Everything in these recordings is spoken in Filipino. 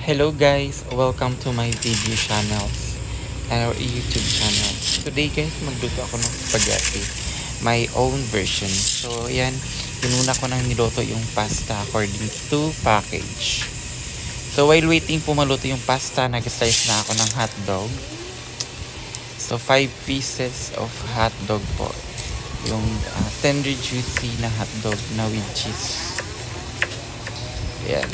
Hello guys, welcome to my video channels and our YouTube channel. Today guys, magluto ako ng spaghetti, my own version. So yan, pinuna ko nang niluto yung pasta according to package. So while waiting po maluto yung pasta, nag-slice na ako ng hotdog. So 5 pieces of hotdog po. Yung tender juicy na hotdog na with cheese. Yan.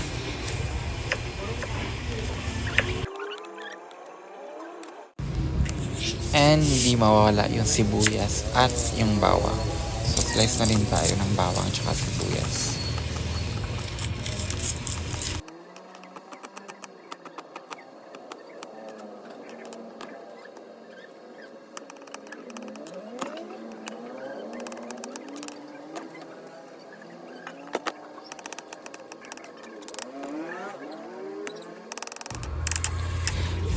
And hindi mawawala yung sibuyas at yung bawang. So slice na rin tayo ng bawang at sibuyas.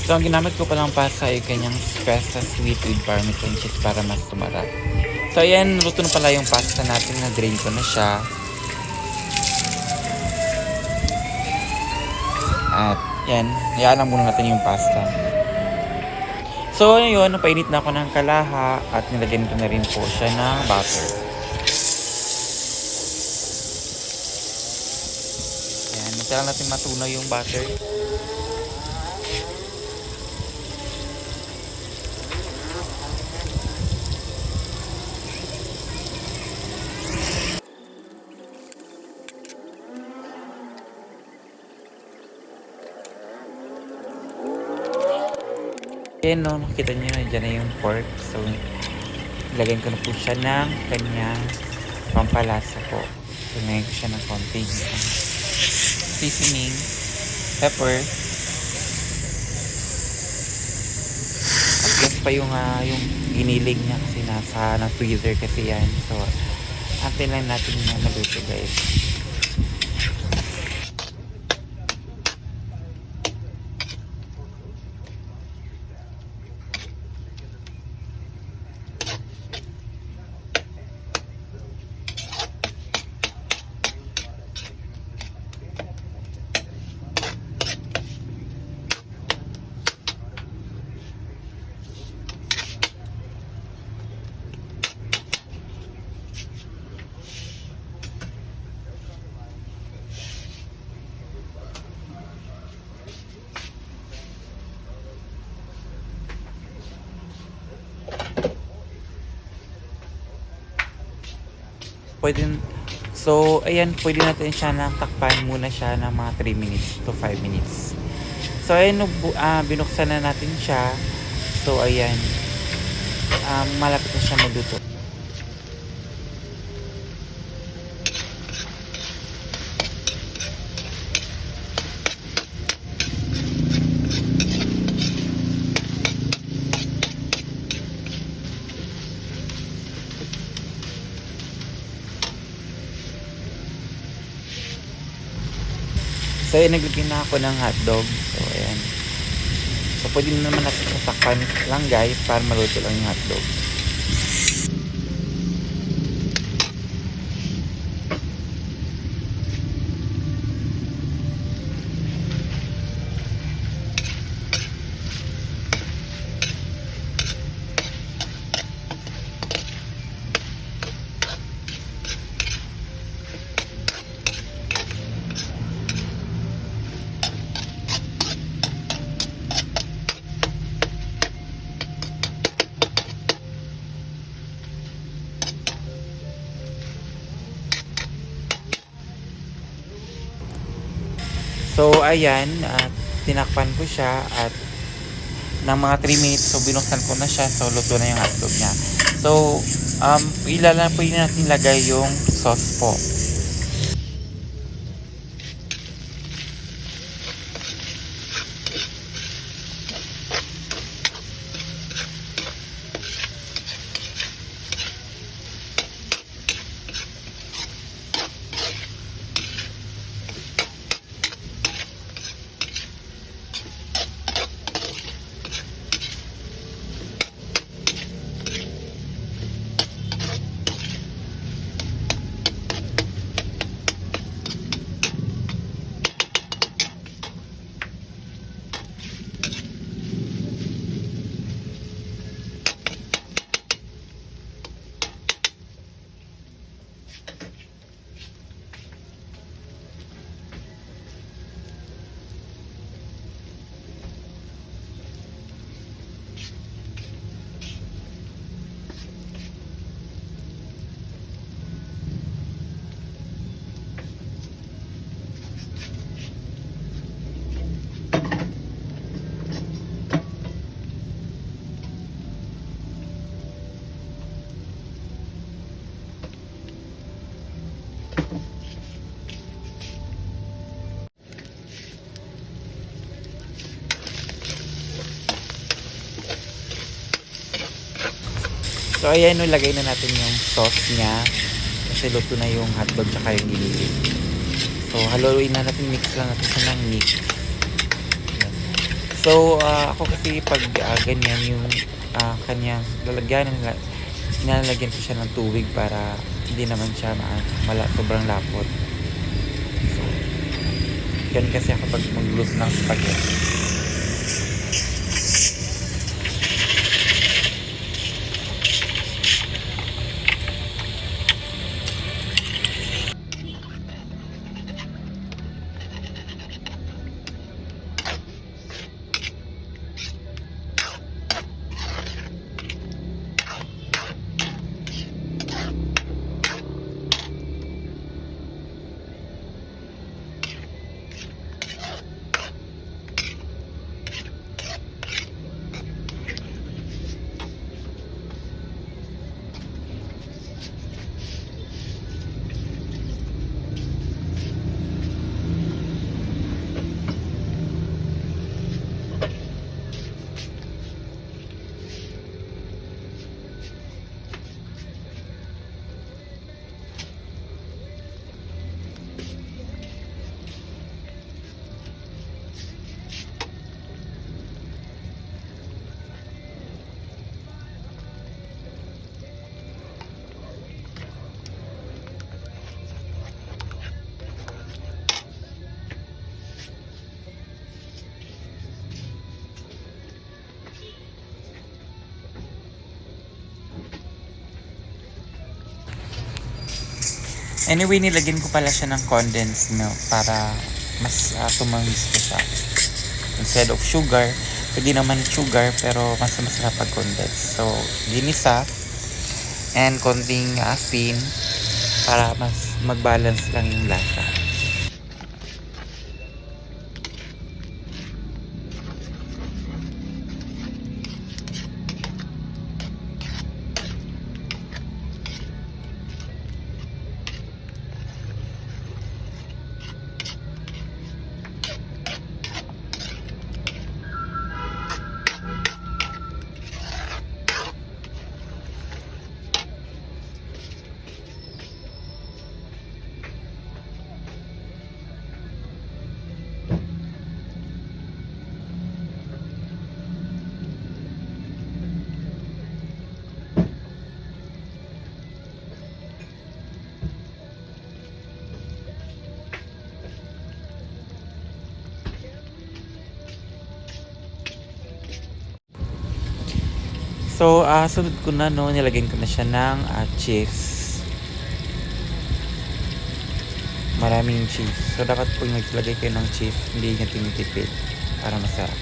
So, ang ginamit ko palang pasta ay kanyang pasta sweet with parmesan cheese para mas tumarap. So, ayan, luto na pala yung pasta natin. Na-drain ko na siya. At, yan, hayaan lang muna natin yung pasta. So, ayun, napainit na ako ng kalaha at nilagyan ko na rin po siya ng butter. Ayan, kailangan natin matunaw yung butter. Ayan no, nakita nyo na dyan na yung pork. So, ilagyan ko na po siya ng kanyang pampalasa po. So, nilagyan ko siya ng konting seasoning, pepper. At yes pa yung giniling niya kasi nasa freezer kasi yan. So, antin lang natin na maluto guys. Ayan, pwede natin siya nang takpan muna siya ng mga 3 minutes to 5 minutes. So, ayan, binuksan na natin siya. So, ayan, malapit na siya magluto. So, ayan, naglagay na ako ng hotdog. So, ayan. So, pwede na naman natin takpan lang guys para maluto lang yung hotdog. So, ayan, tinakpan ko siya at ng mga 3 minutes, so binuksan ko na siya, so luto na yung hotdog niya. So, pwede natin lagay yung sauce po. So ayan, lagay na natin yung sauce niya. Kasi luto na yung hotdog tsaka yung giniling. So haluin na natin, mix lang natin siya ng mix. So ako kasi pag ganyan yung kanyang lalagyan, nilalagyan ko siya ng tubig para hindi naman siya sobrang lapot. So yan kasi ako pag magluto ng spaghetti. Anyway, nilagyan ko pala siya ng condensed milk para mas tumamis ko siya. Instead of sugar, pwede naman sugar pero mas masarap pag condensed. So, ginisa and konting asin para mas mag-balance lang yung lasa. So, sunod ko na, nilagyan ko na siya ng cheese. Maraming cheese. So, dapat po maglagay kayo ng cheese, hindi nyo tinitipid para masarap.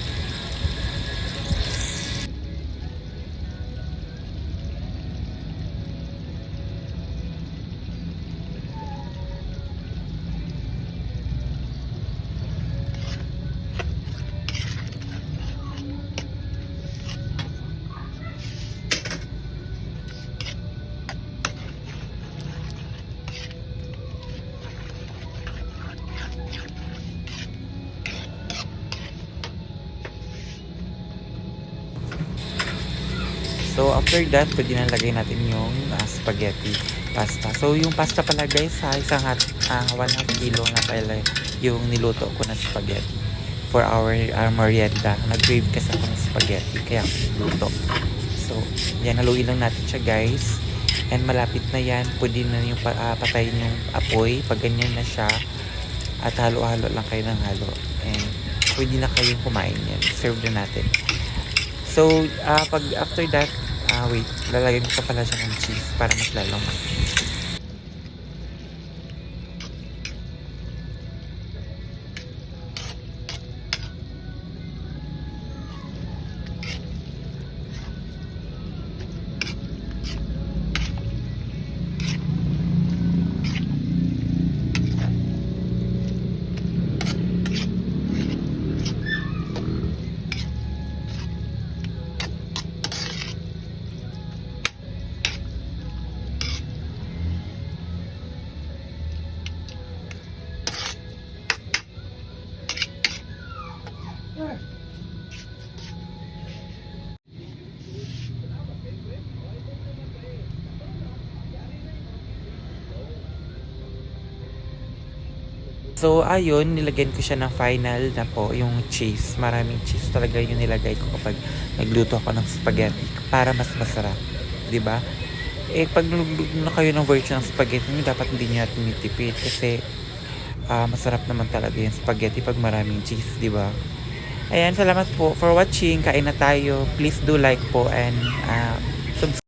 So, after that, pwede na lagay natin yung spaghetti pasta. So, yung pasta pala guys, isang 1/2 kilo na pala yung niluto ko na spaghetti for our merienda. Nag-crave kasi ako ng spaghetti, kaya luto. So, yan, haluin lang natin siya guys. And malapit na yan, pwede na yung patayin yung apoy. Pag ganyan na siya, at halo-halo lang kayo ng halo. And pwede na kayong kumain yan. Serve na natin. So, pag after that, wait, lalagyan ko pa pala siya ng cheese para mas lalong So, ayun, nilagyan ko siya ng final na po, yung cheese. Maraming cheese talaga yung nilagay ko kapag nagluto ako ng spaghetti para mas masarap. 'Di ba? Pag nagluto na kayo ng version ng spaghetti nyo, dapat hindi nyo tinitipid kasi masarap naman talaga yung spaghetti pag maraming cheese, 'di ba? Ayan, salamat po for watching. Kain na tayo. Please do like po and subscribe.